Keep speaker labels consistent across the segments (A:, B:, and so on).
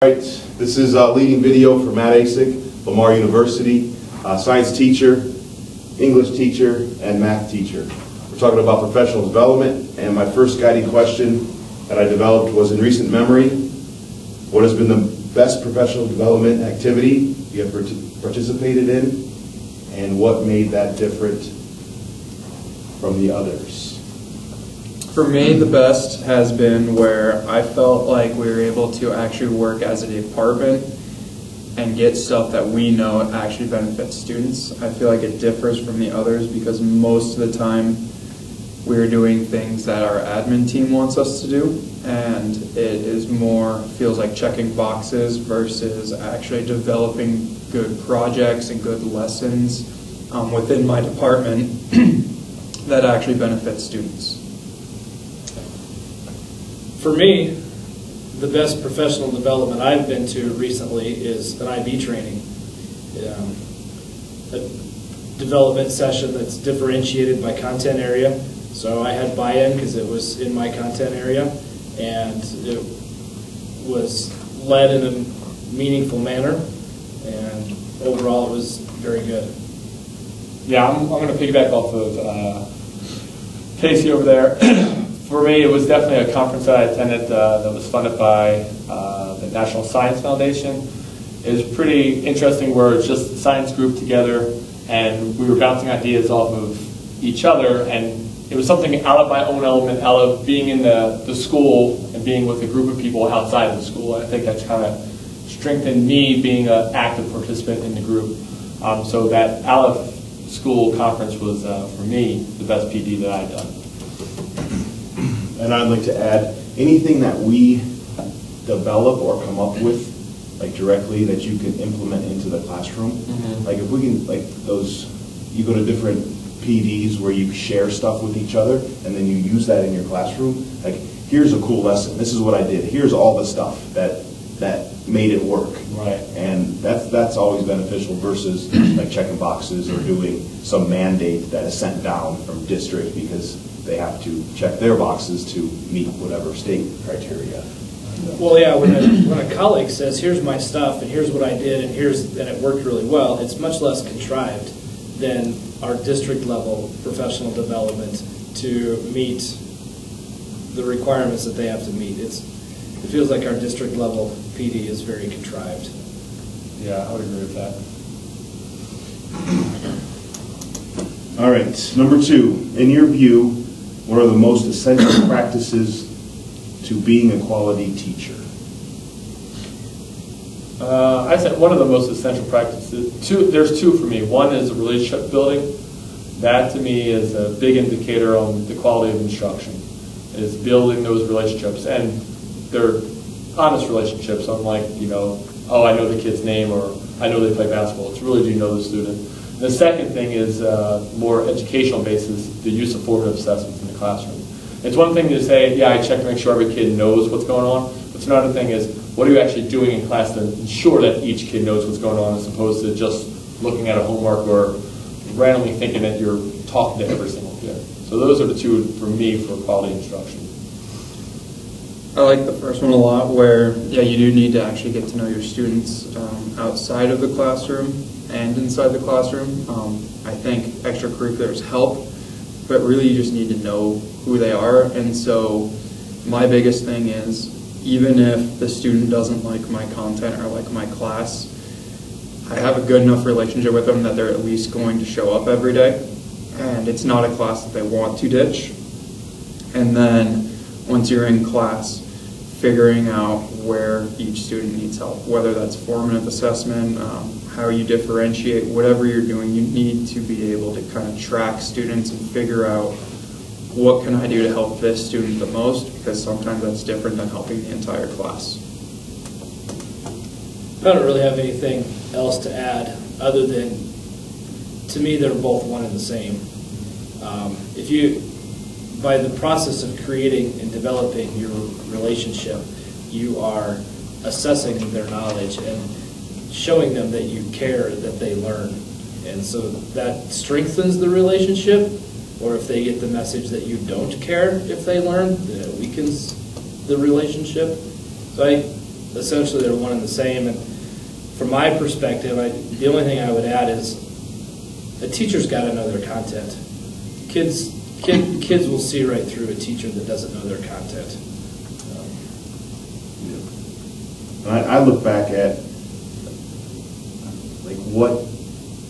A: All right, this is a leading video for Matt Asik, Lamar University, science teacher, English teacher, and math teacher. We're talking about professional development, and my first guiding question that I developed was, in recent memory, what has been the best professional development activity you have participated in, and what made that different from the others?
B: For me, the best has been where I felt like we were able to actually work as a department and get stuff that we know actually benefits students. I feel like it differs from the others because most of the time we're doing things that our admin team wants us to do, and it is more, feels like checking boxes versus actually developing good projects and good lessons within my department that actually benefit students.
C: For me, the best professional development I've been to recently is an IB training. A development session that's differentiated by content area. So I had buy-in because it was in my content area, and it was led in a meaningful manner, and overall it was very good.
D: Yeah, I'm going to piggyback off of Casey over there. For me, it was definitely a conference that I attended that was funded by the National Science Foundation. It was pretty interesting where it's just a science group together and we were bouncing ideas off of each other, and it was something out of my own element, out of being in the school and being with a group of people outside of the school. I think that's kind of strengthened me being an active participant in the group. So that out of school conference was, for me, the best PD that I've done.
A: And I'd like to add, anything that we develop or come up with, like directly, that you can implement into the classroom. Mm-hmm. Like if we can, like those, you go to different PDs where you share stuff with each other, and then you use that in your classroom. Like, here's a cool lesson. This is what I did. Here's all the stuff that made it work.
D: Right.
A: And that's always beneficial versus like checking boxes or doing some mandate that is sent down from district because they have to check their boxes to meet whatever state criteria.
C: Well, yeah, when a colleague says, here's my stuff, and here's what I did, and it worked really well, it's much less contrived than our district level professional development to meet the requirements that they have to meet. It feels like our district level PD is very contrived.
D: Yeah, I would agree with that.
A: All right, number 2, in your view, what are the most essential practices to being a quality teacher?
D: I said one of the most essential practices, there's two for me. One is relationship building. That to me is a big indicator on the quality of instruction, is building those relationships. And they're honest relationships, unlike, oh, I know the kid's name or I know they play basketball. It's really, do you know the student? The second thing is more educational basis, the use of formative assessments in the classroom. It's one thing to say, yeah, I check to make sure every kid knows what's going on, but another thing is, what are you actually doing in class to ensure that each kid knows what's going on, as opposed to just looking at a homework or randomly thinking that you're talking to every single kid. So those are the two for me for quality instruction.
B: I like the first one a lot where, yeah, you do need to actually get to know your students outside of the classroom and inside the classroom. I think extracurriculars help, but really you just need to know who they are. And so my biggest thing is, even if the student doesn't like my content or like my class, I have a good enough relationship with them that they're at least going to show up every day. And it's not a class that they want to ditch. And then once you're in class, figuring out where each student needs help, whether that's formative assessment, how you differentiate, whatever you're doing, you need to be able to kind of track students and figure out what can I do to help this student the most, because sometimes that's different than helping the entire class.
C: I don't really have anything else to add other than, to me, they're both one and the same. By the process of creating and developing your relationship, you are assessing their knowledge and showing them that you care that they learn. And so that strengthens the relationship, or if they get the message that you don't care if they learn, then it weakens the relationship. So essentially they're one and the same. And from my perspective, the only thing I would add is a teacher's got to know their content. Kids will see right through a teacher that doesn't know their content.
A: I look back at like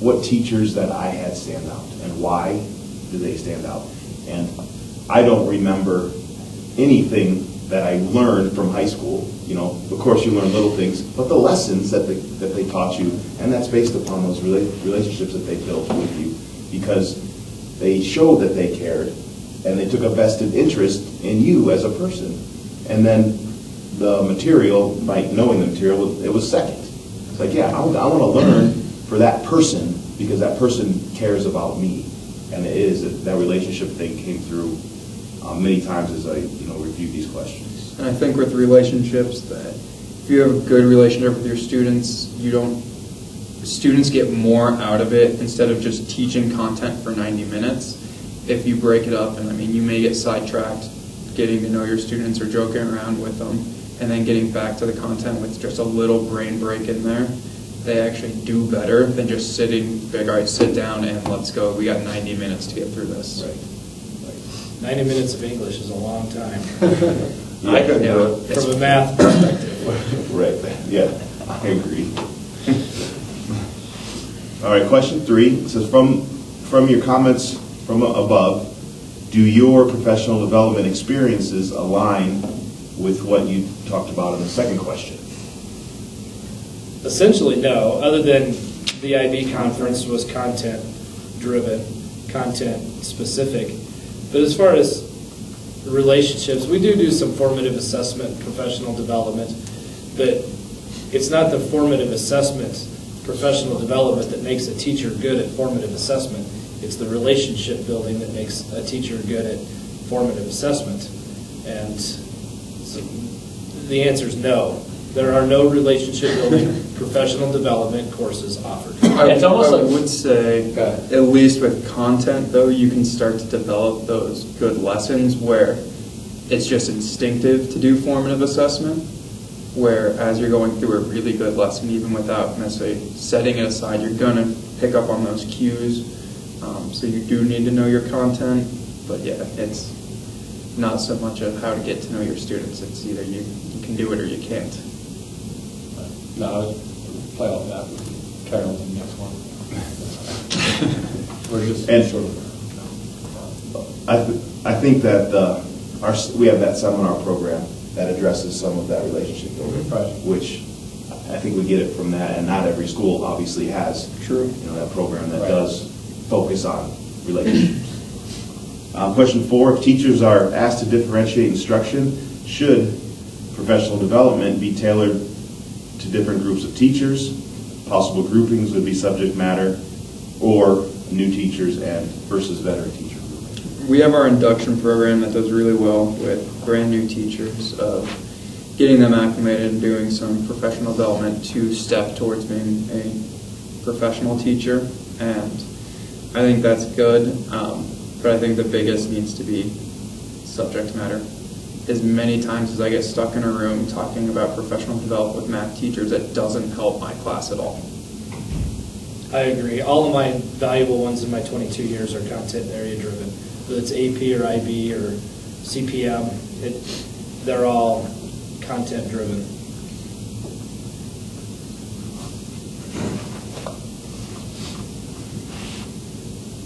A: what teachers that I had stand out and why do they stand out. And I don't remember anything that I learned from high school. You know, of course you learn little things, but the lessons that they taught you, and that's based upon those relationships that they built with you, because they showed that they cared and they took a vested interest in you as a person. And then the material, by knowing the material, it was second. It's like, yeah, I want to learn for that person because that person cares about me. And it is that relationship thing came through many times as I reviewed these questions.
B: And I think with relationships that if you have a good relationship with your students, students get more out of it instead of just teaching content for 90 minutes. If you break it up, and I mean, you may get sidetracked getting to know your students or joking around with them, and then getting back to the content with just a little brain break in there, they actually do better than just sitting, all right, sit down and let's go. We got 90 minutes to get through this.
C: Right. 90 minutes of English is a long time.
A: I couldn't do it.
C: From a math perspective.
A: Right, yeah, I agree. All right, question 3. It says, from your comments from above, do your professional development experiences align with what you talked about in the second question?
C: Essentially, no, other than the IB conference was content-driven, content-specific. But as far as relationships, we do some formative assessment, professional development, but it's not the formative assessment, professional development that makes a teacher good at formative assessment. It's the relationship building that makes a teacher good at formative assessment. And so the answer is no. There are no relationship building professional development courses offered.
D: It's almost
B: I
D: like-
B: would say, at least with content, though, you can start to develop those good lessons where it's just instinctive to do formative assessment, where as you're going through a really good lesson, even without necessarily setting it aside, you're going to pick up on those cues. So you do need to know your content, but yeah, it's not so much of how to get to know your students. It's either you can do it or you can't.
D: No, I would play off that. Carry on to the next one. We're just
A: And-
D: sort of.
A: I think that we have that seminar program that addresses some of that relationship building,
D: Right.
A: which I think we get it from that, and not every school obviously has that program that
D: Right.
A: does focus on relationships. Question 4, if teachers are asked to differentiate instruction, should professional development be tailored to different groups of teachers? Possible groupings would be subject matter or new teachers and versus veteran teacher grouping.
B: We have our induction program that does really well with brand new teachers of getting them acclimated and doing some professional development to step towards being a professional teacher. And I think that's good, but I think the biggest needs to be subject matter. As many times as I get stuck in a room talking about professional development with math teachers, it doesn't help my class at all.
C: I agree. All of my valuable ones in my 22 years are content area driven. Whether it's AP or IB or CPM, they're all content driven.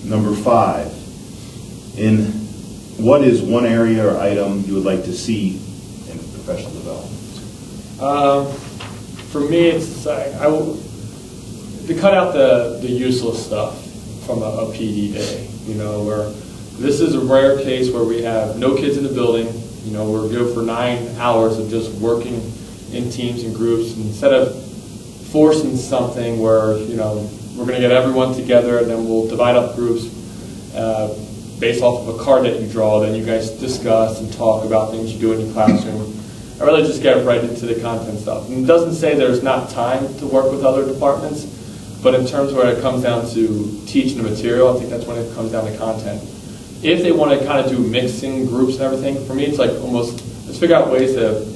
A: Number 5, what is one area or item you would like to see in professional development?
D: For me, it's to cut out the useless stuff from a PD day. Where this is a rare case where we have no kids in the building. We're good for 9 hours of just working in teams and groups instead of forcing something where we're going to get everyone together and then we'll divide up groups based off of a card that you draw. Then you guys discuss and talk about things you do in your classroom. I really just get right into the content stuff. And it doesn't say there's not time to work with other departments, but in terms where it comes down to teaching the material, I think that's when it comes down to content. If they want to kind of do mixing groups and everything, for me it's like almost, let's figure out ways to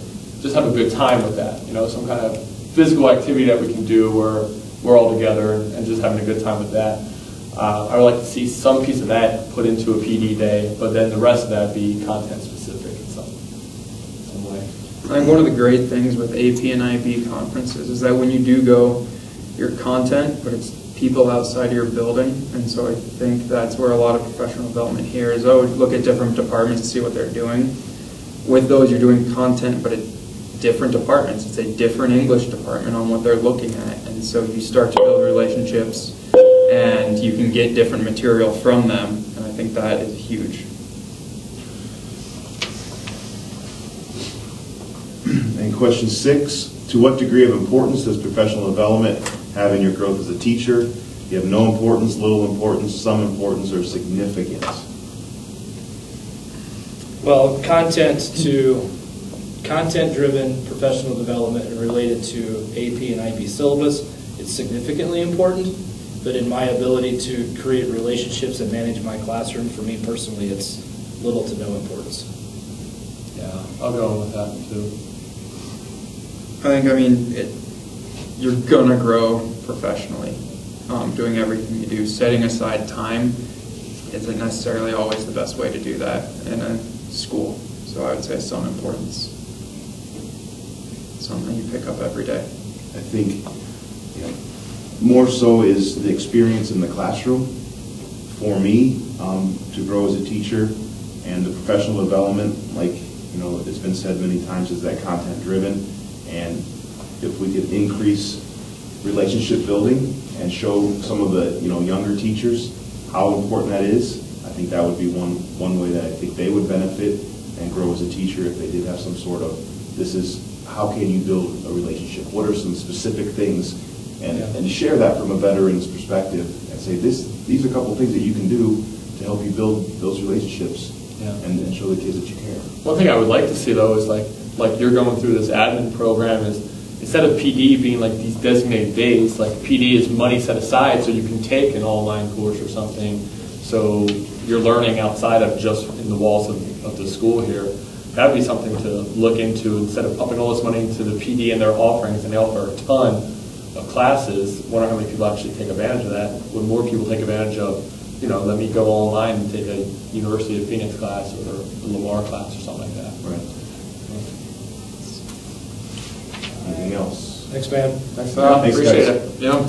D: just have a good time with that, some kind of physical activity that we can do where we're all together and just having a good time with that. I would like to see some piece of that put into a PD day, but then the rest of that be content specific in some way.
B: I think one of the great things with AP and IB conferences is that when you do go, your content, but it's people outside of your building, and so I think that's where a lot of professional development here is, look at different departments and see what they're doing. With those, you're doing content, but it's different departments. It's a different English department on what they're looking at, and so you start to build relationships, and you can get different material from them, and I think that is huge.
A: And question 6, to what degree of importance does professional development have in your growth as a teacher? You have no importance, little importance, some importance, or significant?
C: Well, content-driven professional development and related to AP and IB syllabus, it's significantly important, but in my ability to create relationships and manage my classroom, for me personally, it's little to no importance.
D: Yeah, I'll go with that too.
B: You're gonna grow professionally, doing everything you do. Setting aside time isn't necessarily always the best way to do that in a school. So I would say some importance, something you pick up every day.
A: I think more so is the experience in the classroom. For me, to grow as a teacher, and the professional development, like it's been said many times, is that content driven. And if we could increase relationship building and show some of the younger teachers how important that is, I think that would be one way that I think they would benefit and grow as a teacher if they did have some sort of, this is how can you build a relationship? What are some specific things? And share that from a veteran's perspective and say, these are a couple of things that you can do to help you build those relationships and show the kids that you care.
D: One thing I would like to see though is like you're going through this admin program is instead of PD being like these designated days, like PD is money set aside so you can take an online course or something. So you're learning outside of just in the walls of the school here. That'd be something to look into instead of pumping all this money into the PD and their offerings, and they offer a ton of classes. Wonder how many people actually take advantage of that. Would more people take advantage of, let me go online and take a University of Phoenix class or a Lamar class or something like that.
A: Right. Anything else?
C: Thanks, man.
D: Thanks,
A: Thanks,
D: appreciate
A: guys.
D: it. Yeah.